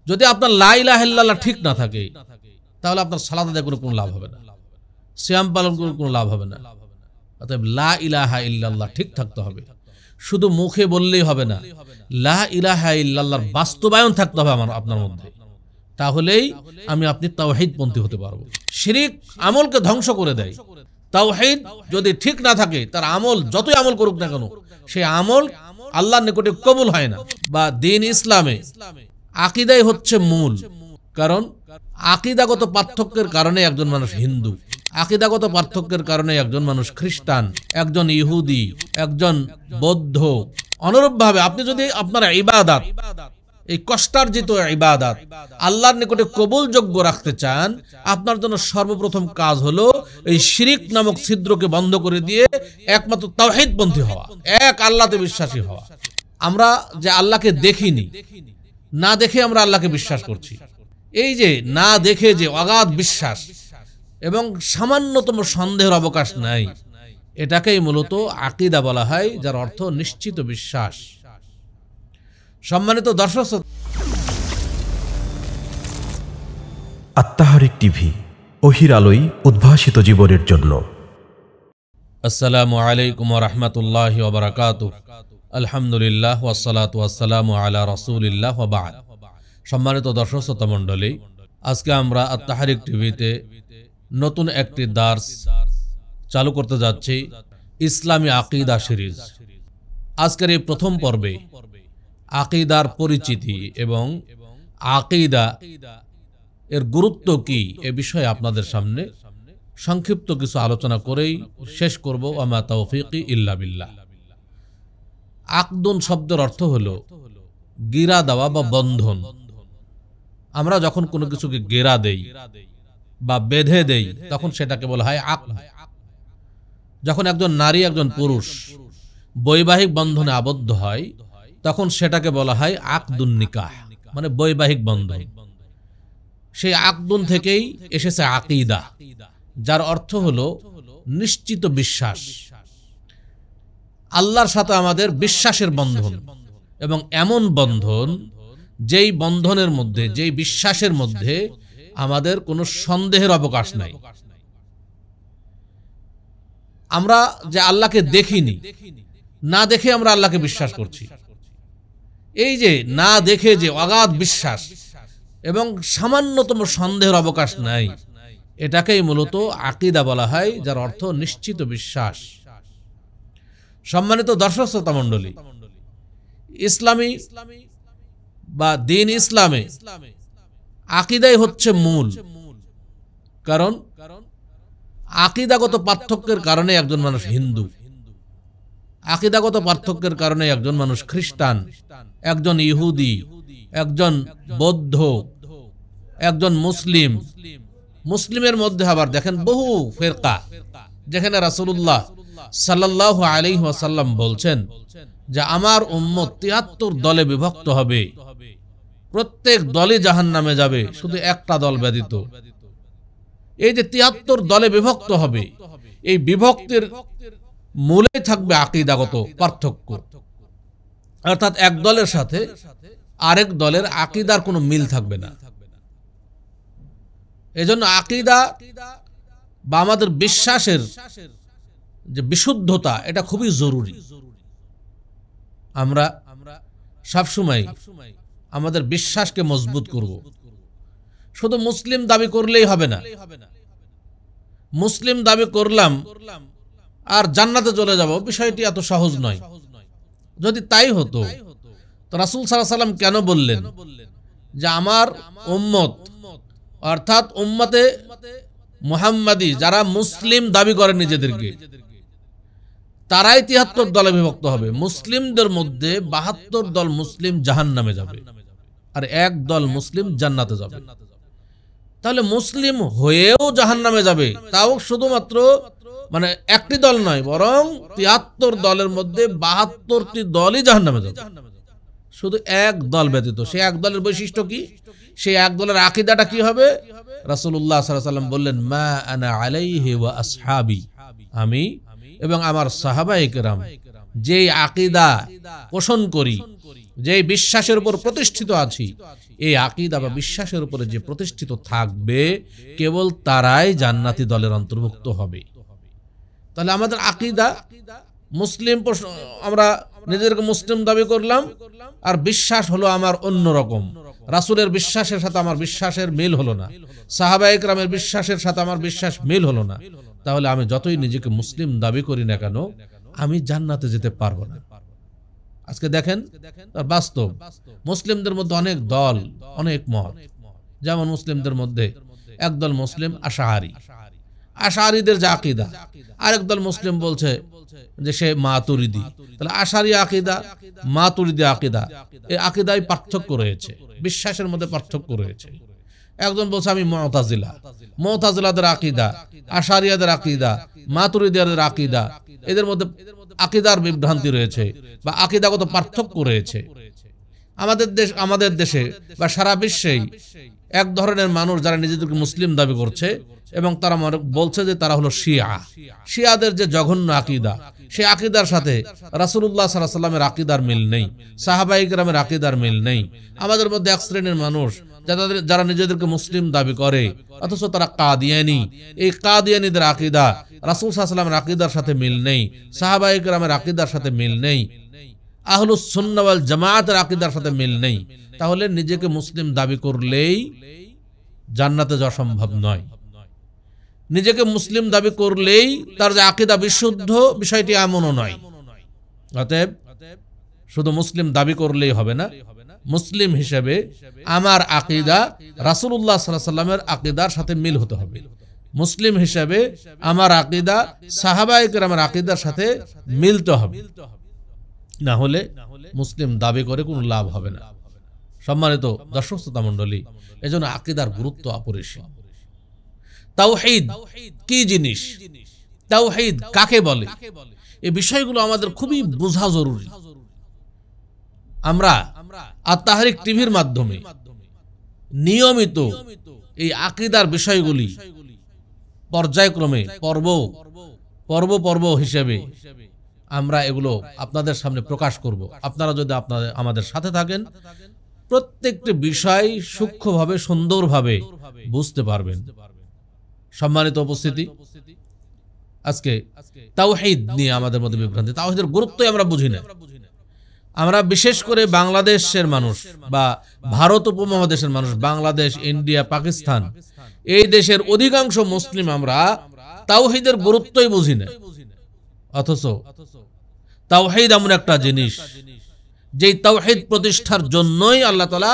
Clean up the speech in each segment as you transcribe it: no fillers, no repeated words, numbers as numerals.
যদি আপনার লা ইলাহা ইল্লাল্লাহ ঠিক না থাকে, তাহলে আপনার সালাত আদায় করে কোনো লাভ হবে না, সিয়াম পালন করে কোনো লাভ হবে না। অতএব লা ইলাহা ইল্লাল্লাহ ঠিক থাকতে হবে। শুধু মুখে বললেই হবে না, লা ইলাহা ইল্লাল্লাহর বাস্তবায়ন থাকতে হবে আপনার মধ্যে। তাহলেই আপনি তাওহীদপন্থী হতে পারবো। শিরক আমলকে ধ্বংস করে দেয়। তাওহীদ যদি ঠিক না থাকে, তার আমল যতই আমল করুক না কেন, সেই আমল আল্লাহর নিকটে কবুল হয় না। বা দ্বীন ইসলামে আকীদাই হচ্ছে মূল। কারণ আকীদাগত পার্থক্যের কারণে একজন মানুষ হিন্দু, আকীদাগত পার্থক্যের কারণে একজন মানুষ খ্রিস্টান, একজন ইহুদি, একজন বৌদ্ধ। অনুরূপভাবে আপনি যদি আপনার ইবাদত, এই কষ্টার্জিত ইবাদত আল্লাহর নিকটে কবুলযোগ্য রাখতে চান, আপনার জন্য সর্বপ্রথম কাজ হলো এই শিরক নামক ছিদ্রকে বন্ধ করে দিয়ে একমাত্র তাওহীদপন্থী হওয়া, এক আল্লাহতে বিশ্বাসী হওয়া। আমরা যে আল্লাহকে দেখিনি, না দেখে আমরা আল্লাহকে বিশ্বাস করছি। এই যে না দেখে যে অগাধ বিশ্বাস এবং সামান্যতম সন্দেহের অবকাশ নাই, এটাকেই মূলত আকীদা বলা হয়, যার অর্থ নিশ্চিত বিশ্বাস। সম্মানিত দর্শক, আত্মাহারিক টিভি, ওহির আলোয় উদ্ভাসিত জীবনের জন্য। আসসালামু আলাইকুম ওয়া রাহমাতুল্লাহি ওয়া বারাকাতুহু। আলহামদুলিল্লাহ ওয়াসসালাতু ওয়াসসালামু আলা রাসূলিল্লাহ ওয়া বা'দ। সম্মানিত দর্শক শ্রোতা মণ্ডলী, আজকে আমরা আত্মাহারিক টিভিতে নতুন একটি দার্স চালু করতে যাচ্ছি, ইসলামী আকীদা সিরিজ। আজকের এই প্রথম পর্বে আকীদার পরিচিতি এবং আকীদা এর গুরুত্ব কি এ বিষয়ে আপনাদের সামনে সংক্ষিপ্ত কিছু আলোচনা করেই শেষ করব। ওয়া তাওফীকি ইল্লা বিল্লাহ। আকদুন শব্দের অর্থ হলো গিরা দেওয়া বা বন্ধন। আমরা যখন কোনো কিছুকে গেরা দেই বা বেঁধে দেই, তখন সেটাকে বলা হয় আকদ। যখন একজন নারী একজন পুরুষ বৈবাহিক বন্ধনে আবদ্ধ হয়, তখন সেটাকে বলা হয় আকদুন নিকাহ, মানে বৈবাহিক বন্ধন। সেই আকদুন থেকেই এসেছে আকীদা, যার অর্থ হলো নিশ্চিত বিশ্বাস। আল্লাহর সাথে আমাদের বিশ্বাসের বন্ধন, এবং এমন বন্ধন যেই বন্ধনের মধ্যে, যেই বিশ্বাসের মধ্যে আমাদের কোনো সন্দেহের অবকাশ নাই। আমরা যে আল্লাহকে দেখিনি, না দেখে আমরা আল্লাহকে বিশ্বাস করছি। এই যে না দেখে যে অগাধ বিশ্বাস এবং সামান্যতম সন্দেহের অবকাশ নাই, এটাকেই মূলত আকীদা বলা হয়, যার অর্থ নিশ্চিত বিশ্বাস। সম্মানিত দর্শক শ্রোতা মণ্ডলী, ইসলামী বা দ্বীন ইসলামে আকীদাই হচ্ছে মূল। কারণ আকীদাগত পার্থক্যের কারণে একজন মানুষ হিন্দু, আকীদাগত পার্থক্যের কারণে একজন মানুষ খ্রিস্টান, একজন ইহুদি, একজন বৌদ্ধ, একজন মুসলিম। মুসলিমের মধ্যে আবার দেখেন বহু ফিরকা, যেখানে রাসূলুল্লাহ সাল্লাল্লাহু আলাইহি ওয়াসাল্লাম বলছেন যে আমার উম্মত ৭৩ দলে বিভক্ত হবে, প্রত্যেক দলই জাহান্নামে যাবে, শুধু একটা দল ব্যতীত। এই যে ৭৩ দলে বিভক্ত হবে, এই বিভক্তির মূলে থাকবে আকীদাগত পার্থক্য। অর্থাৎ এক দলের সাথে আরেক দলের আকীদার কোনো মিল থাকবে না। এজন্য আকীদা বা আমাদের বিশ্বাসের যে বিশুদ্ধতা, এটা খুবই জরুরি। আমরা সবসময় আমাদের বিশ্বাসকে মজবুত করব। শুধু মুসলিম দাবি করলেই হবে না। মুসলিম দাবি করলাম আর জান্নাতে চলে যাব, বিষয়টি এত সহজ নয়। যদি তাই হতো, তো রাসূল সাল্লাল্লাহু আলাইহি ওয়াসাল্লাম কেন বললেন যে আমার উম্মত, অর্থাৎ উম্মতে মুহাম্মাদি যারা মুসলিম দাবি করে নিজেদেরকে, তারাই ৭৩ দলে বিভক্ত হবে। মুসলিমদের মধ্যে ৭২ দল মুসলিম জাহান্নামে যাবে, আর এক দল মুসলিম জান্নাতে যাবে। তাহলে মুসলিম হয়েও জাহান্নামে যাবে, তাও শুধুমাত্র মানে একটি দল নয়, বরং ৭৩ দলের মধ্যে ৭২টি দলই জাহান্নামে যাবে, শুধু এক দল ব্যতীত। সেই এক দলের বৈশিষ্ট্য কি? সেই এক দলের আকীদাটা কি হবে? রাসূলুল্লাহ সাল্লাল্লাহু আলাইহি ওয়াসাল্লাম বললেন, মা আনা আলাইহি ওয়া আসহাবি, আমি এবং আমার সাহাবায়ে কেরাম যেই আকীদা পোষণ করি, যে বিশ্বাসের উপর প্রতিষ্ঠিত আছি, এই আকীদা বা বিশ্বাসের উপরে যে প্রতিষ্ঠিত থাকবে কেবল তারাই জান্নাতি দলের অন্তর্ভুক্ত হবে। তাহলে আমাদের আকীদা মুসলিম, আমরা নিজেদেরকে মুসলিম দাবি করলাম, আর বিশ্বাস হলো আমার অন্যরকম। রাসূলের বিশ্বাসের সাথে আমার বিশ্বাসের মিল হলো না, সাহাবায়ে কেরামের বিশ্বাসের সাথে আমার বিশ্বাস মিল হলো না, তাহলে আমি যতই নিজেকে মুসলিম দাবি করি না কেন, আমি জান্নাতে যেতে পারবো না। আজকে দেখেন তার বাস্তব, মুসলিমদের মধ্যে অনেক দল, অনেক মত। যেমন মুসলিমদের মধ্যে একদল মুসলিম আশআরী, আশআরীদের যে আকীদা, আরেক দল মুসলিম বলছে যে সে মাতুরিদি। তাহলে আশআরী আকীদা, মাতুরিদি আকীদা, এই আকীদায় পার্থক্য রয়েছে, বিশ্বাসের মধ্যে পার্থক্য রয়েছে। একজন বলছে আমি মুতাজিলা, মুতাজিলাদের আকীদা, আশআরিয়াদের আকীদা, মাতুরিদিয়াদের আকীদা, এদের মধ্যে আকীদার বিভ্রান্তি রয়েছে বা আকীদাগত পার্থক্য রয়েছে। আমাদের দেশে বা সারা বিশ্বেই এক ধরনের মানুষ যারা নিজেদেরকে মুসলিম দাবি করছে এবং তারা বলছে যে তারা হলো শিয়া। শিয়াদের যে জঘন্য আকীদা, সেই আকীদার সাথে রাসূলুল্লাহ সাল্লাল্লাহু আলাইহি ওয়াসাল্লামের আকীদার মিল নেই, সাহাবায়ে কেরামের আকীদার মিল নেই। আমাদের মধ্যে এক শ্রেণীর মানুষ যারা নিজেদেরকে মুসলিম দাবি করে অথচ তারা কাদিয়ানী, এই কাদিয়ানীদের আকীদা রাসূল সাল্লাল্লাহু আলাইহি ওয়াসাল্লামের আকীদার সাথে মিল নেই, সাহাবায়ে কেরামের আকীদার সাথে মিল নেই, আহলুস সুন্নাহ ওয়াল জামাআতের আকীদার সাথে মিল নেই। তাহলে নিজেকে মুসলিম দাবি করলেই জান্নাতে যাওয়া সম্ভব নয়। নিজেকে মুসলিম দাবি করলেই তার যে আকীদা বিশুদ্ধ, বিষয়টি এমনও নয়। অতএব শুধু মুসলিম দাবি করলেই হবে না, মুসলিম হিসেবে আমার আকীদা রাসূলুল্লাহ সাল্লাল্লাহু আলাইহি ওয়াসাল্লামের আকীদার সাথে মিল হতে হবে। মুসলিম হিসেবে আমার আকীদা সাহাবায়ে কেরামের আকীদার সাথে মিলতে হবে, না হলে মুসলিম দাবি করে কোনো লাভ হবে না। সম্মানিত দর্শক শ্রোতা মণ্ডলী, এজন্য আকীদার গুরুত্ব অপরিসীম। তাওহীদ কি জিনিস, তাওহীদ কাকে বলে, এই বিষয়গুলো আমাদের খুবই বোঝা জরুরি। আমরা আত-তাহরিক টিভির মাধ্যমে নিয়মিত এই আকীদার বিষয়গুলি পর্যায়ক্রমে পর্ব হিসেবে আমরা এগুলো আপনাদের সামনে প্রকাশ করব। আপনারা যদি আমাদের সাথে থাকেন, প্রত্যেকটি বিষয় সূক্ষ্মভাবে, সুন্দরভাবে বুঝতে পারবেন। সম্মানিত উপস্থিতি, আজকে তাওহীদ নিয়ে আমাদের মধ্যে বিভ্রান্তি, তাওহীদের গুরুত্বই আমরা বুঝি না। আমরা বিশেষ করে বাংলাদেশের মানুষ বা ভারত উপমহাদেশের মানুষ, বাংলাদেশ, ইন্ডিয়া, পাকিস্তান, এই দেশের অধিকাংশ মুসলিম আমরা তাওহীদের গুরুত্বই বুঝি না। অথচ তাওহীদ এমন একটা জিনিস, যেই তাওহীদ প্রতিষ্ঠার জন্যই আল্লাহ তাআলা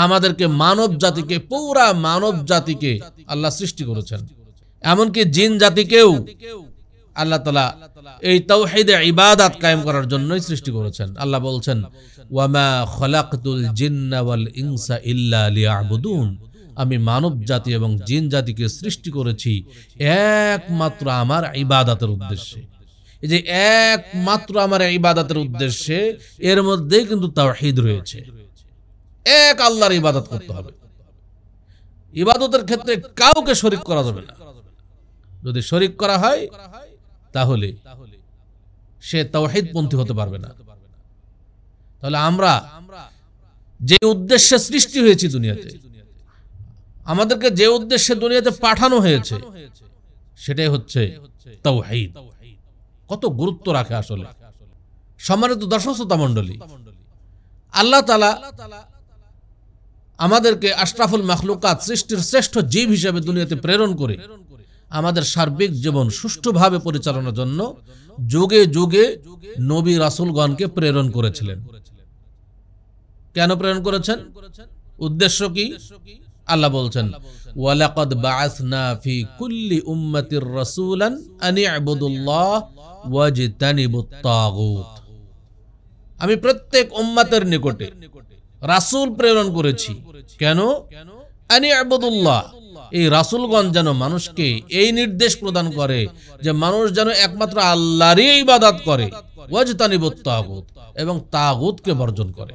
আমাদেরকে, মানব জাতিকে, পুরা মানব জাতিকে আল্লাহ সৃষ্টি করেছেন। এমনকি জিন জাতিকেও আল্লাহ তাআলা এই তাওহীদে ইবাদত কায়েম করার জন্যই সৃষ্টি করেছেন। আল্লাহ বলছেন, ওয়ামা খলাকতুল জিন্না ওয়াল ইনসা ইল্লা লিয়াবুদুন, আমি মানব জাতি এবং জিন জাতিকে সৃষ্টি করেছি একমাত্র আমার ইবাদতের উদ্দেশ্যে। এই যে একমাত্র আমার ইবাদতের উদ্দেশ্যে, এর মধ্যেই কিন্তু তাওহীদ রয়েছে। এক আল্লাহর ইবাদত করতে হবে, ইবাদতের ক্ষেত্রে কাউকে শরীক করা যাবে না। যদি শরীক করা হয় তাহলে সে তাওহীদপন্থী হতে পারবে না। তাহলে আমরা যে উদ্দেশ্যে সৃষ্টি হয়েছি দুনিয়াতে, আমাদেরকে যে উদ্দেশ্যে দুনিয়াতে পাঠানো হয়েছে, সেটাই হচ্ছে তাওহীদ। কত গুরুত্ব রাখে আসলে। সম্মানিত দর্শক শ্রোতা মণ্ডলী, আল্লাহ তাআলা আমাদেরকে আশরাফুল মাখলুকাত, সৃষ্টির শ্রেষ্ঠ জীব হিসেবে দুনিয়াতে প্রেরণ করে আমাদের সার্বিক জীবন সুষ্ঠুভাবে পরিচালনার জন্য যুগে যুগে নবী রাসূলগণকে প্রেরণ করেছিলেন। কেন প্রেরণ করেছেন? উদ্দেশ্য কি? আল্লাহ বলছেন, ওয়ালাকাদ বাআসনা ফি কুল্লি উম্মাতির রাসূলান আন ইবুদুল্লাহ ওয়াজতানিবুত তাগুত। আমি প্রত্যেক উম্মতের নিকটে রাসূল প্রেরণ করেছি। কেন? আন ইবুদুল্লাহ, এই রাসূলগণ যেন মানুষকে এই নির্দেশ প্রদান করে যে মানুষ যেন একমাত্র আল্লাহরই ইবাদত করে, ওয়াজতানিবুত তাগুত, এবং তাগুতকে বর্জন করে।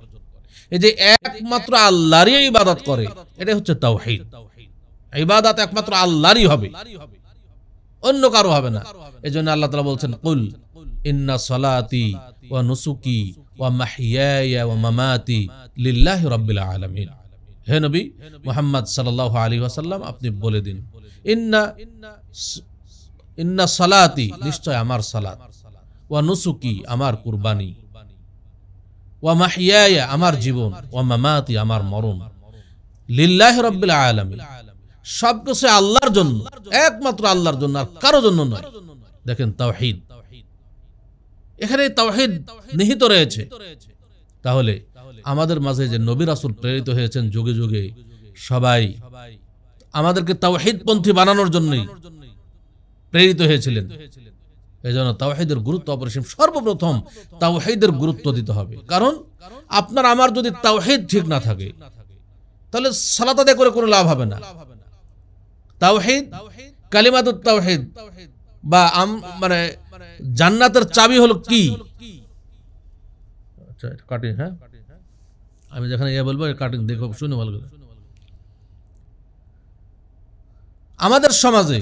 এই যে একমাত্র আল্লাহরই ইবাদত করে, এটা হচ্ছে তাওহীদ। ইবাদত একমাত্র আল্লাহরই হবে, অন্য কারো হবে না। এজন্য আল্লাহ তাআলা বলছেন, কুল ইন্না সালাতি ওয়া নুসুকি ওয়া মাহইয়ায়া ওয়া মামাতি লিল্লাহি রাব্বিল আলামিন। হে নবী মুহাম্মদ সাল্লাল্লাহু আলাইহি ওয়াসাল্লাম, আপনি বলে দিন, ইন্না সালাতি, নিশ্চয় আমার সালাত, ওয়া নুসুকি, আমার কুরবানি, ওয়া মাহইয়ায়া, আমার জীবন, ওয়া মামাতি, আমার মরণ, লিল্লাহি রাব্বিল আলামিন, সবকিছু আল্লাহর জন্য, একমাত্র আল্লাহর জন্য, আর কারো জন্য নয়। দেখেন তাওহীদ, এখানে তাওহীদ নিহিত রয়েছে। তাহলে আমাদের মাঝে যে নবী রাসূল প্রেরিত হয়েছেন যুগে যুগে, সবাই আমাদেরকে তাওহীদপন্থী বানানোর জন্যই প্রেরিত হয়েছিলেন। এজন্য তাওহীদের গুরুত্ব অপরিসীম। সর্বপ্রথম তাওহীদের গুরুত্ব দিতে হবে, কারণ আপনার আমার যদি তাওহীদ ঠিক না থাকে তাহলে সালাত আদায় করে কোনো লাভ হবে না। তাওহীদ, কালিমাতুত তাওহীদ বা মানে জান্নাতের চাবি হলো কি? আচ্ছা কাটিং, হ্যাঁ আমি যেখানে বলবো কাটিং দেখো, শুনে ভালো করে। আমাদের সমাজে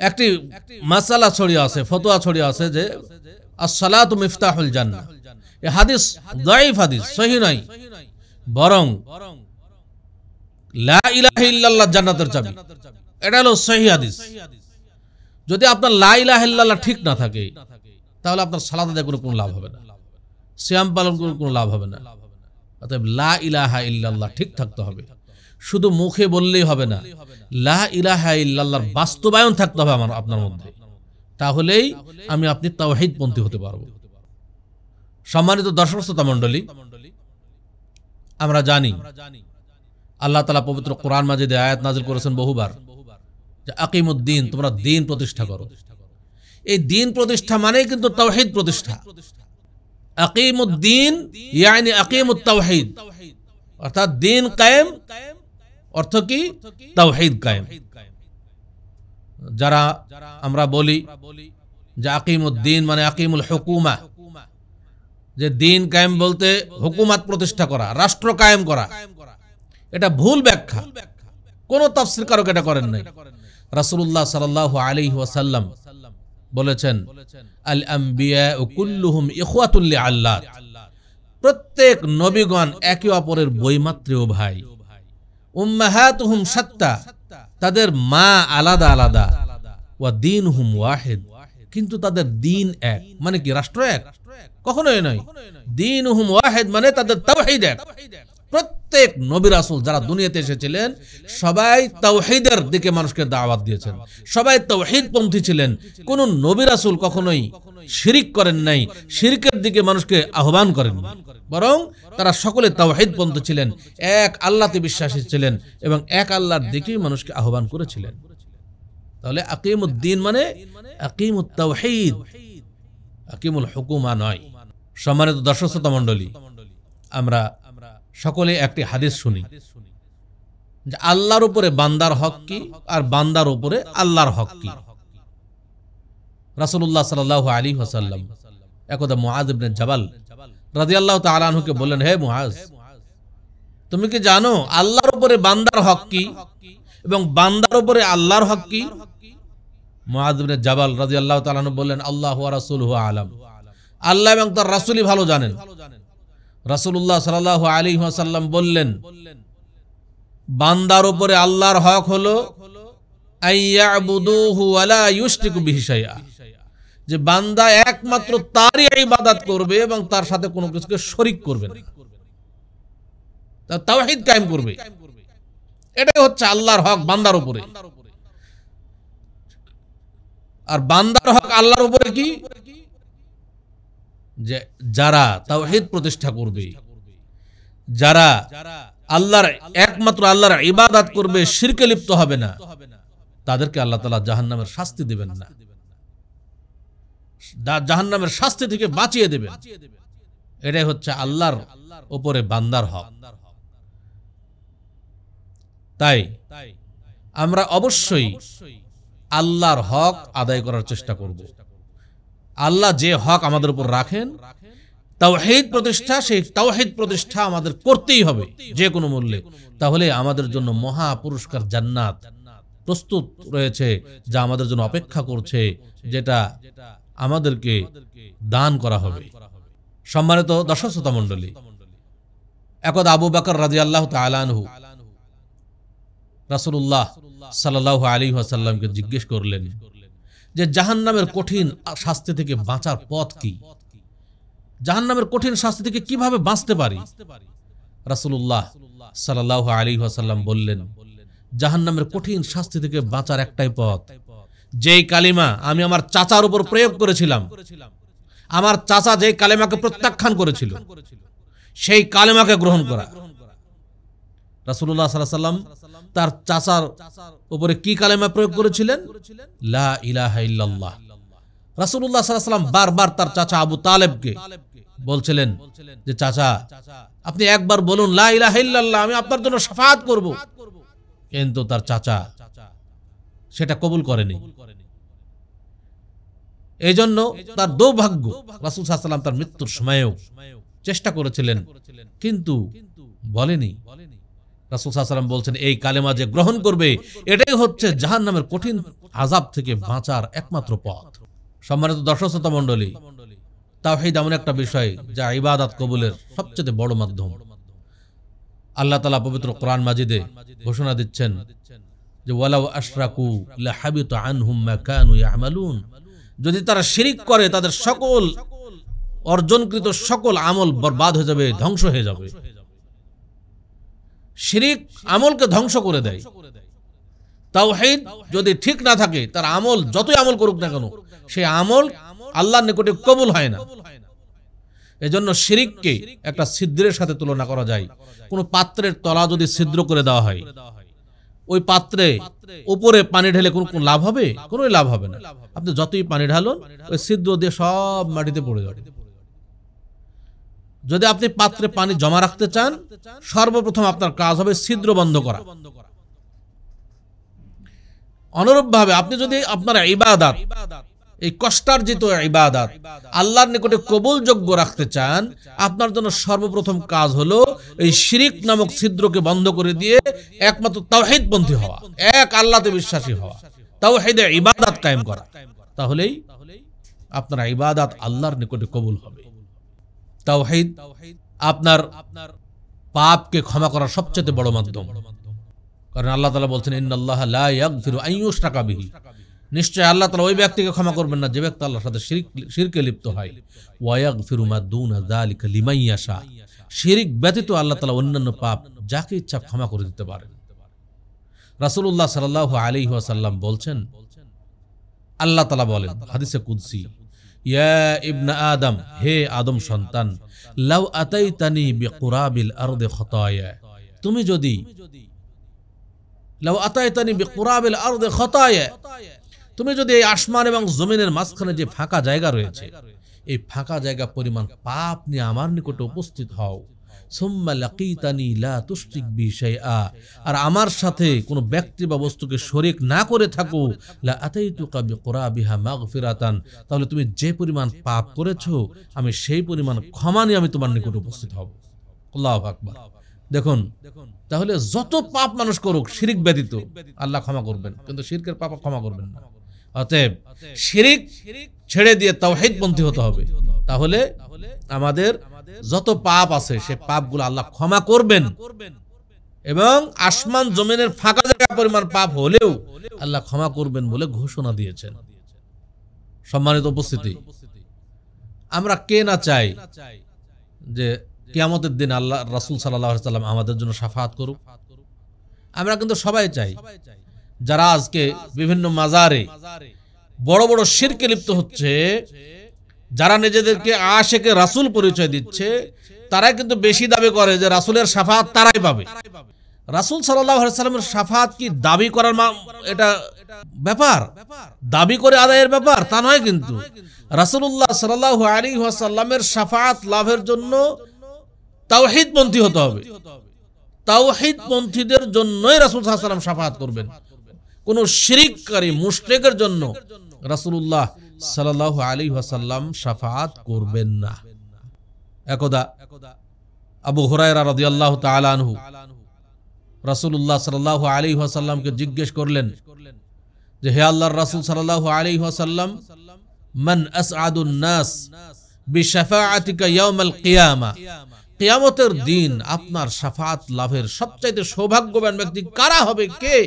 একটি মাসালা ছড়িয়ে আছে, ফতোয়া ছড়িয়ে আছে যে আস-সালাতু মিফতাহুল জান্নাহ। এই হাদিস দাঈফ হাদিস, সহিহ নয়, বরং লা ইলাহা ইল্লাল্লাহ জান্নাতের চাবি, এটা হলো সহিহ হাদিস। যদি আপনার লা ইলাহা ইল্লাল্লাহ ঠিক না থাকে তাহলে আপনার সালাত আদায় করে কোনো লাভ হবে না, সিয়াম পালন করে কোনো লাভ হবে না। অতএব লা ইলাহা ইল্লাল্লাহ ঠিক থাকতে হবে। শুধু মুখে বললেই হবে না, লা ইলাহা ইল্লাল্লাহর বাস্তবায়ন থাকতে হবে আপনার মধ্যে, তাহলেই আমি আপনি তাওহীদপন্থী হতে পারবো। সম্মানিত দর্শক শ্রোতা মণ্ডলী, আমরা জানি আল্লাহ তাআলা পবিত্র কোরআন মাজিদে আয়াত নাযিল করেছেন বহুবার যে আকিমুদ্দিন, তোমরা দ্বীন প্রতিষ্ঠা করো। এই দ্বীন প্রতিষ্ঠা মানেই কিন্তু তাওহীদ প্রতিষ্ঠা। আকিমুদ্দিন ইয়ানি আকিমুত তাওহীদ, অর্থাৎ দ্বীন কায়েম অর্থ কি? তাওহীদ কায়েম। যারা আমরা বলি যে আকিমুদ্দিন মানে আকিমুল হুকুমা, যে দ্বীন কায়েম বলতে হুকুমাত প্রতিষ্ঠা করা, রাষ্ট্র কায়েম করা, এটা ভুল ব্যাখ্যা। কোন তাফসীরকারক এটা করেন নাই। রাসূলুল্লাহ সাল্লাল্লাহু আলাইহি ওয়াসাল্লাম বলেছেন, আল আম্বিয়া কুল্লুহুম ইখওয়াতুল লিআল্লাহ, প্রত্যেক নবীগণ একে অপরের বৈমাত্রেয় ভাই। উম্মাহাতুহুম শাত্তা, তাদের মা আলাদা আলাদা। ওয়া দীনহুম ওয়াহিদ, কিন্তু তাদের দ্বীন এক। মানে কি? রাষ্ট্র এক? কখনোই নয়। দীনহুম ওয়াহিদ মানে তাদের তাওহীদ এক। প্রত্যেক নবী রাসূল যারা দুনিয়াতে এসেছিলেন সবাই তাওহীদের দিকে মানুষকে দাওয়াত দিয়েছেন, সবাই তাওহীদপন্থী ছিলেন। কোন নবী রাসূল কখনোই শিরিক করেন নাই, শিরকের দিকে মানুষকে আহ্বান করেন, বরং তারা সকলে তাওহীদপন্থী ছিলেন, এক আল্লাহতে বিশ্বাসী ছিলেন এবং এক আল্লাহর দিকেই মানুষকে আহ্বান করেছিলেন। তাহলে আকিমুদ্দিন মানে আকিমুত তাওহীদ, আকিমুল হুকুমা নয়। সম্মানিত দর্শক শ্রোতা মণ্ডলী, আমরা সকলে একটি হাদিস শুনি যে আল্লাহর উপরে বান্দার হক কি আর বান্দার উপরে আল্লাহর হক কি। রাসূলুল্লাহ সাল্লাল্লাহু আলাইহি ওয়াসাল্লাম একদা মুআয ইবনে জাবাল রাদিয়াল্লাহু তাআলা আনহুকে বললেন, হে মুআয, তুমি কি জানো আল্লাহর উপরে বান্দার হক কি এবং বান্দার উপরে আল্লাহর হক কি? মুআয ইবনে জাবাল রাদিয়াল্লাহু তাআলা আনহু বললেন, আল্লাহু ওয়া রাসূলুহু আলাম, আল্লাহ এবং তার রাসূলই ভালো জানেন। রাসূলুল্লাহ সাল্লাল্লাহু আলাইহি ওয়াসাল্লাম বললেন, বান্দার উপরে আল্লাহর হক হলো আইয়াবুদুহু ওয়া লা ইউশরিকু বিহি শাইআ, যে বান্দা একমাত্র তারই ইবাদত করবে এবং তার সাথে কোনো কিছুকে শরীক করবে না, তার তাওহীদ কায়েম করবে। এটাই হচ্ছে আল্লাহর হক বান্দার উপরে। আর বান্দার হক আল্লাহর উপরে কি? যে যারা তাওহীদ প্রতিষ্ঠা করবে, যারা আল্লাহর একমাত্র আল্লাহর ইবাদত করবে, শিরকে লিপ্ত হবে না, তাদেরকে আল্লাহ তাআলা জাহান্নামের শাস্তি দিবেন না, জাহান্নামের শাস্তি থেকে বাঁচিয়ে দেবেন। এটাই হচ্ছে আল্লাহর উপরে বান্দার হক। তাই আমরা অবশ্যই আল্লাহর হক আদায় করার চেষ্টা করব। আল্লাহ যে হক আমাদের উপর রাখেন, তাওহীদ প্রতিষ্ঠা, সেই তাওহীদ প্রতিষ্ঠা আমাদের করতেই হবে যে কোনো মূল্যে। তাহলে আমাদের জন্য মহা পুরস্কার জান্নাত প্রস্তুত রয়েছে, যা আমাদের জন্য অপেক্ষা করছে, যেটা আমাদেরকে দান করা হবে। সম্মানিত দর্শক শ্রোতা মণ্ডলী, একদা আবু বকর রাদিয়াল্লাহু তাআলা আনহু রাসূলুল্লাহ সাল্লাল্লাহু আলাইহি ওয়াসাল্লামকে জিজ্ঞেস করলেন যে জাহান্নামের কঠিন শাস্তি থেকে বাঁচার পথ কি, জাহান্নামের কঠিন শাস্তি থেকে কিভাবে বাঁচতে পারি। রাসূলুল্লাহ সাল্লাল্লাহু আলাইহি ওয়াসাল্লাম বললেন, জাহান্নামের কঠিন শাস্তি থেকে বাঁচার একটাই পথ, যেই কালিমা আমি আমার চাচার উপর প্রয়োগ করেছিলাম, আমার চাচা যেই কালিমাকে প্রত্যাখ্যান করেছিল, সেই কালিমাকে গ্রহণ করা। রাসূলুল্লাহ সাল্লাল্লাহু আলাইহি ওয়াসাল্লাম তার চাচার উপরে কি কালিমা প্রয়োগ করেছিলেন? লা ইলাহা ইল্লাল্লাহ। রাসূলুল্লাহ সাল্লাল্লাহু আলাইহি ওয়াসাল্লাম বারবার তার চাচা আবু তালেবকে বলছিলেন যে চাচা, আপনি একবার বলুন লা ইলাহা ইল্লাল্লাহ, আমি আপনার জন্য শাফাআত করব। কিন্তু তার চাচা সেটা কবুল করেনি। এই জন্য তার দুর্ভাগ্য, রাসূল সাল্লাল্লাহু আলাইহি ওয়াসাল্লাম তার মৃত্যুর সময়েও চেষ্টা করেছিলেন কিন্তু বলেনি। রাসূল সাল্লাল্লাহু আলাইহি ওয়াসাল্লাম বলছেন, এই কালেমা যে গ্রহণ করবে এটাই হচ্ছে জাহান্নামের কঠিন আযাব থেকে বাঁচার একমাত্র পথ। সম্মানিত দর্শক শ্রোতা মণ্ডলী, তাওহীদ এমন একটা বিষয় যা ইবাদত কবুলের সবচেয়ে বড় মাধ্যম। আল্লাহ তাআলা পবিত্র কোরআন মাজিদে ঘোষণা দিচ্ছেন যে ওয়ালাউ আশরাকু লাহাবিতা আনহুম মা কানু ইয়ামালুন, যদি তারা শিরিক করে তাদের সকল অর্জনকৃত সকল আমল বরবাদ হয়ে যাবে, ধ্বংস হয়ে যাবে। শিরিক আমলকে ধ্বংস করে দেয়। তাওহীদ যদি ঠিক না থাকে, তার আমল যতই আমল করুক না কেন, সেই আমল আল্লাহর নিকটে কবুল হয় না। এজন্য শিরিককে একটা ছিদ্রের সাথে তুলনা করা যায়। কোন পাত্রের তলা যদি ছিদ্র করে দেওয়া হয়, ওই পাত্রে উপরে পানি ঢেলে কোন লাভ হবে? কোনো লাভ হবে না। আপনি যতই পানি ঢালুন, ওই ছিদ্র দিয়ে সব মাটিতে পড়ে যাবে। যদি আপনি পাত্রে পানি জমা রাখতে চান, সর্বপ্রথম আপনার কাজ হবে ছিদ্র বন্ধ করা। অনুরূপভাবে আপনি যদি আপনার ইবাদত, এই কষ্টার্জিত ইবাদত আল্লাহর নিকটে কবুলযোগ্য রাখতে চান, আপনার জন্য সর্বপ্রথম কাজ হলো এই শিরিক নামক ছিদ্রকে বন্ধ করে দিয়ে একমাত্র তাওহীদপন্থী হওয়া, এক আল্লাহতে বিশ্বাসী হওয়া, তাওহীদে ইবাদত কায়েম করা। তাহলেই আপনার ইবাদত আল্লাহর নিকটে কবুল হবে। তাওহীদ আপনার পাপকে ক্ষমা করার সবচেয়ে বড় মাধ্যম। কারণ আল্লাহ তাআলা বলছেন, ইন্নাল্লাহা লা ইয়াগফিরু আন ইউশরাকা বিহি, নিশ্চয় আল্লাহ তাআলা ওই ব্যক্তিকে ক্ষমা করবেন না যে ব্যক্তি আল্লাহর সাথে শিরকে লিপ্ত হয়। ওয়া ইয়াগফিরু মা দুনা যালিকা লিমান ইয়াশা, শিরক ব্যতীত আল্লাহ তাআলা অন্যান্য পাপ যাকে ইচ্ছা ক্ষমা করে দিতে পারেন। রাসূলুল্লাহ সাল্লাল্লাহু আলাইহি ওয়াসাল্লাম বলছেন, আল্লাহ তাআলা বলেন হাদিসে কুদসি, ইয়া ইবনা আদম, হে আদম সন্তান, লাউ আতাইতানি বিকুরাবিল আরদি খতায়া, তুমি যদি লাউ আতাইতানি বিকুরাবিল আরদি খতায়া, তুমি যদি এই আসমান এবং জমিনের মাঝখানে যে ফাঁকা জায়গা রয়েছে, এই ফাঁকা জায়গা পরিমাণ পাপ নিয়ে আমার নিকটে উপস্থিত হও, সুম্মা লাকিতানি লা তুশরিক বি শাইআ, আর আমার সাথে কোনো ব্যক্তি বা বস্তুকে শরীক না করে থাকো, লা আতাইতুকা বিকুরাবিহা মাগফিরাতান, তাহলে তুমি যে পরিমাণ পাপ করেছো আমি সেই পরিমাণ ক্ষমা নিয়ে আমি তোমার নিকটে উপস্থিত হব। আল্লাহু আকবার। দেখুন, তাহলে যত পাপ মানুষ করুক শিরিক ব্যতীত আল্লাহ ক্ষমা করবেন, কিন্তু শিরকের পাপ ক্ষমা করবেন না। অতএব শিরিক ছেড়ে দিয়ে তাওহীদপন্থী হতে হবে। তাহলে আমাদের যত পাপ আছে সে পাপগুলো আল্লাহ ক্ষমা করবেন, এবং আসমান জমিনের ফাঁকা জায়গা পরিমাণ পাপ হলেও আল্লাহ ক্ষমা করবেন বলে ঘোষণা দিয়েছেন। সম্মানিত উপস্থিতি, আমরা কে না চাই যে কিয়ামতের দিন আল্লাহ রাসূল সাল্লাল্লাহু আলাইহি ওয়াসাল্লাম আমাদের জন্য শাফাআত করুক? আমরা কিন্তু সবাই চাই। যারা আজকে বিভিন্ন মাজারে বড় বড় শিরকে লিপ্ত হচ্ছে, যারা নিজেদেরকে আশিকে রাসূল পরিচয় দিচ্ছে, তারা কিন্তু বেশি দাবি করে যে রাসূলের শাফাআত তারাই পাবে। রাসূল সাল্লাল্লাহু আলাইহি ওয়াসাল্লামের শাফাআত কি দাবি করার এটা ব্যাপার, দাবি করে আদায়ের ব্যাপার তা নয়। কিন্তু রাসূলুল্লাহ সাল্লাল্লাহু আলাইহি ওয়াসাল্লামের শাফাআত লাভের জন্য তাওহীদপন্থী হতে হবে। তাওহীদপন্থীদের জন্যই রাসূল সাল্লাল্লাহু আলাইহি ওয়াসাল্লাম শাফাআত করবেন। কোন শিরককারী মুশরিকের জন্য রাসূলুল্লাহ সাল্লাল্লাহু আলাইহি ওয়াসাল্লাম শাফাআত করবেন না। একদা আবু হুরায়রা রাদিয়াল্লাহু তাআলা আনহু রাসূলুল্লাহ সাল্লাল্লাহু আলাইহি ওয়াসাল্লামকে জিজ্ঞেস করলেন যে, হে আল্লাহর রাসূল সাল্লাল্লাহু আলাইহি ওয়াসাল্লাম, মান আসআদুন নাস বিশাফাআতিকা ইয়াউমাল কিয়ামা, কিয়ামতের দিন আপনার শাফাআত লাভের সবচাইতে সৌভাগ্যবান ব্যক্তি কারা হবে, কে?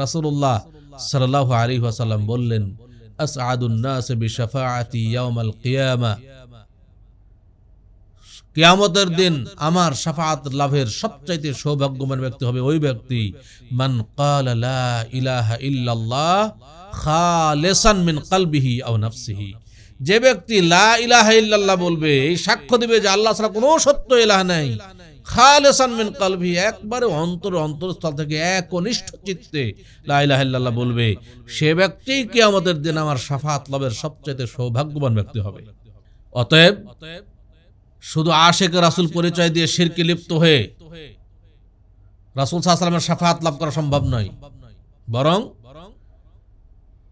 রাসূলুল্লাহ সাল্লাল্লাহু আলাইহি ওয়াসাল্লাম বললেন, আসআদুন নাস বিশাফাআতি ইয়াউমাল কিয়ামা, কিয়ামতের দিন আমার শাফাআত লাভের সবচাইতে সৌভাগ্যবান ব্যক্তি হবে ওই ব্যক্তি, মান ক্বালা লা ইলাহা ইল্লাল্লাহ খালিসান মিন কলবিহি আও নাফসিহি, যে ব্যক্তি লা ইলাহা ইল্লাল্লাহ বলবে, এই সাক্ষ্য দিবে যে আল্লাহ ছাড়া কোনো সত্য ইলাহ নাই, খালিসান মিন কলবিহি, একবারে অন্তরস্থল থেকে একনিষ্ঠ চিত্তে লা ইলাহা ইল্লাল্লাহ বলবে, সে ব্যক্তি কিয়ামতের দিন আমার শাফাআত লাভের সবচাইতে সৌভাগ্যবান ব্যক্তি হবে। অতএব শুধু আশিক রাসূল পরিচয় দিয়ে শিরকে লিপ্ত হয়ে রাসূল সাল্লাল্লাহু আলাইহি ওয়াসাল্লামের শাফাআত লাভ করা সম্ভব নয়, বরং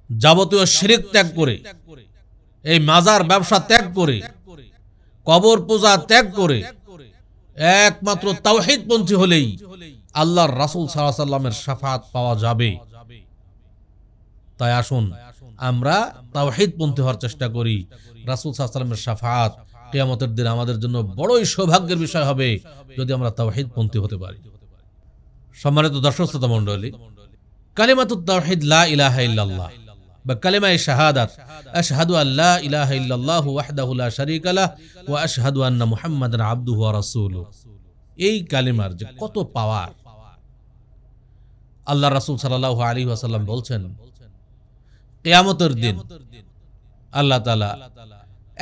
যাবতীয় শিরক ত্যাগ করে, এই মাজার ব্যবসা ত্যাগ করে, কবর পূজা ত্যাগ করে একমাত্র তাওহীদ পন্থী হলেই আল্লাহর রাসূল সাল্লাল্লাহু আলাইহি ওয়াসাল্লামের শাফাআত পাওয়া যাবে। তাই আসুন আমরা তাওহীদ পন্থী হওয়ার চেষ্টা করি। রাসূল সাল্লাল্লাহু আলাইহি ওয়াসাল্লামের শাফাআত কিয়ামতের দিন আমাদের জন্য বড়ই সৌভাগ্যের বিষয় হবে যদি আমরা তাওহীদ পন্থী হতে পারি। সম্মানিত দর্শক শ্রোতা মণ্ডলী, কালিমাতুত তাওহীদ লা ইলাহা ইল্লাল্লাহ বা কালিমায়ে শাহাদাত, আশহাদু আল্লা ইলাহা ইল্লাল্লাহু ওয়াহদাহু লা শারীকা লাহু ওয়া আশহাদু আন্না মুহাম্মাদান আবদুহু ওয়া রাসূলুহু, এই কালিমার যে কত পাওয়ার! আল্লাহর রাসূল সাল্লাল্লাহু আলাইহি ওয়াসাল্লাম বলছেন, কিয়ামতের দিন আল্লাহ তাআলা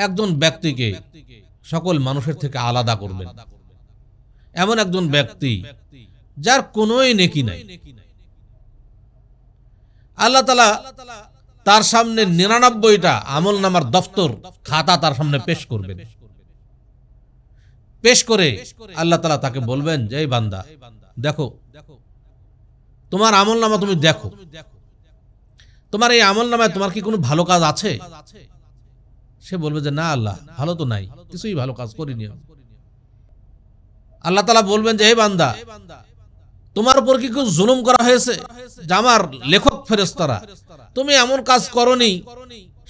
একজন ব্যক্তিকে সকল মানুষের থেকে আলাদা করবেন, এমন একজন ব্যক্তি যার কোনোই নেকি নাই। আল্লাহ তাআলা তার সামনে 99টা আমল নামার দফতর খাতা তার সামনে পেশ করবেন। পেশ করে আল্লাহ তাআলা তাকে বলবেন যে, এই বান্দা দেখো, তোমার আমল নামা তুমি দেখো, তোমার এই আমল নামায় তোমার কি কোনো ভালো কাজ আছে? সে বলবে যে না আল্লাহ, ভালো তো নাই, কিছুই ভালো কাজ করিনি। আল্লাহ তাআলা বলবেন যে, হে বান্দা, তোমার উপর কি কেউ জুলুম করা হয়েছে? যে আমার লেখক ফেরেশতারা তুমি এমন কাজ করনি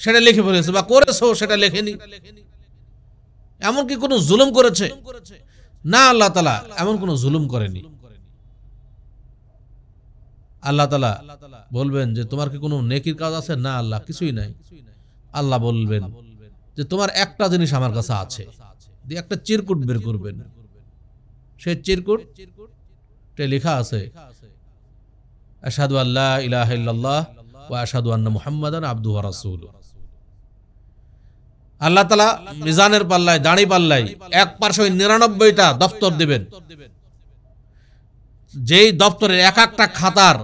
সেটা লিখে ফেলেছে, বা করেছো সেটা লেখেনি, এমন কি কোনো জুলুম করেছে? না, আল্লাহ তাআলা এমন কোনো জুলুম করেনি। আল্লাহ তাআলা বলবেন যে তোমার কি কোনো নেকির কাজ আছে? না আল্লাহ, কিছুই নাই। আল্লাহ বলবেন যে তোমার একটা জিনিস আমার কাছে আছে, দিয়ে একটা চিরকুট বের করবেন। সেই চিরকুটে লেখা আছে, আশহাদু আল্লা ইলাহা ইল্লাল্লাহ ওয়া আশহাদু আন্না মুহাম্মাদান আবদুহু ওয়া রাসূলুহু। আল্লাহ তাআলা মিজানের পাল্লায়, দাঁড়ি পাল্লায় এক পাশে 99টা দপ্তর দিবেন। যেই দপ্তরের এক একটা খাতার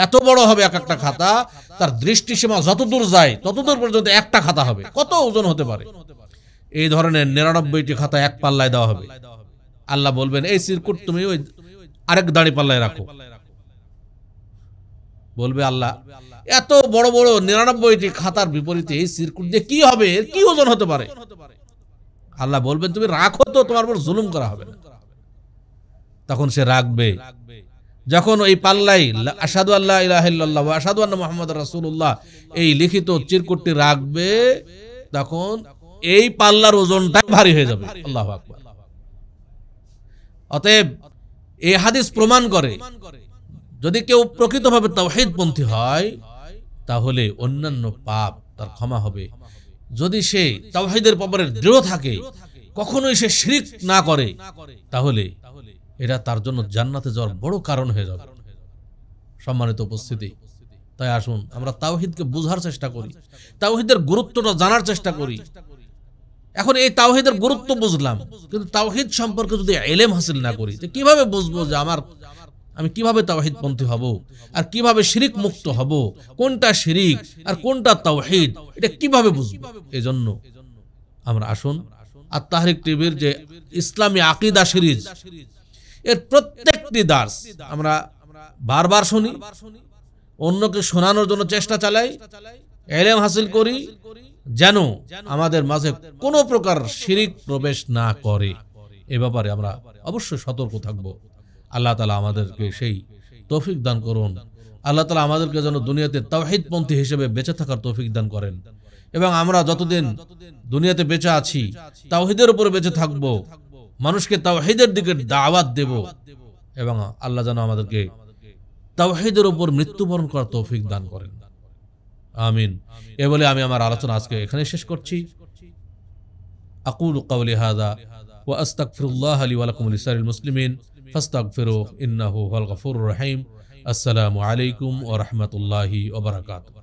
এত বড় হবে, এক একটা খাতা তার দৃষ্টিসীমা যতদূর যায় ততদূর পর্যন্ত একটা খাতা হবে। কত ওজন হতে পারে? এই ধরনের 99টি খাতা এক পাল্লায় দেওয়া হবে। আল্লাহ বলবেন, এই চিরকুট তুমি ওই আরেক দাঁড়ি পাল্লায় রাখো। বলবে আল্লাহ, এত বড় বড় 99টি খাতার বিপরীতে এই চিরকুট দিয়ে কি হবে? এর কি ওজন হতে পারে? আল্লাহ বলবেন, তুমি রাখো তো, তোমার উপর জুলুম করা হবে না। তখন সে রাখবে। যখন ওই পাল্লাই আশহাদু আল্লা ইলাহা ইল্লাল্লাহ ওয়া আশহাদু আন্না মুহাম্মাদার রাসূলুল্লাহ এই লিখিত চিরকুটটি রাখবে, তখন এই পাল্লার ওজনটাই ভারী হয়ে যাবে। আল্লাহু আকবার। অতএব এই হাদিস প্রমাণ করে, যদি কেউ প্রকৃতভাবে তাওহীদপন্থী হয় তাহলে অন্যান্য পাপ তার ক্ষমা হবে। যদি সে তাওহীদের ব্যাপারে দৃঢ় থাকে, কখনোই সে শিরক না করে, তাহলে এটা তার জন্য জান্নাতে যাওয়ার বড় কারণ হয়ে যাবে। সম্মানিত উপস্থিতি, তাই আসুন আমরা তাওহীদকে বোঝার চেষ্টা করি, তাওহীদের গুরুত্বটা জানার চেষ্টা করি। এখন এই তাওহীদের গুরুত্ব বুঝলাম, কিন্তু তাওহীদ সম্পর্কে যদি ইলম হাসিল না করি, তো কিভাবে বুঝবো যে আমি কিভাবে তাওহীদপন্থী হব, আর কিভাবে শিরক মুক্ত হব, কোনটা শিরক আর কোনটা তাওহীদ, এটা কিভাবে বুঝবো? এজন্য আমরা আসুন আত-তাহরিক টিভির যে ইসলামী আকীদা সিরিজ, এর প্রত্যেকটি দার্স আমরা বারবার শুনি, অন্যকে শোনানোর জন্য চেষ্টা চালাই, ইলম হাসিল করি, যেন আমাদের মাঝে কোনো প্রকার শিরক প্রবেশ না করে। এ ব্যাপারে আমরা অবশ্যই সতর্ক থাকব। আল্লাহ তাআলা আমাদেরকে সেই তৌফিক দান করুন। আল্লাহ তাআলা আমাদেরকে যেন দুনিয়াতে তাওহীদপন্থী হিসেবে বেঁচে থাকার তৌফিক দান করেন। এবং আমরা যতদিন দুনিয়াতে বেঁচে আছি তাওহীদের উপর বেঁচে থাকব, মানুষকে তাওহীদের দিকে দাওয়াত দেব, এবং আল্লাহ যেন আমাদেরকে তাওহীদের উপর মৃত্যুবরণ করার তৌফিক দান করেন। আমিন। এ বলে আমি আমার আলোচনা আজকে এখানে শেষ করছি। আকুলু কাওলি হাযা ওয়া আস্তাগফিরুল্লাহ লি ওয়া লাকুম ওয়া লিসাইরিল মুসলিমিন ফাস্তাগফিরুহু ইন্নাহু হুয়াল গফুরুর রহিম। আসসালামু আলাইকুম ওয়া রাহমাতুল্লাহি ওয়া বারাকাতুহু।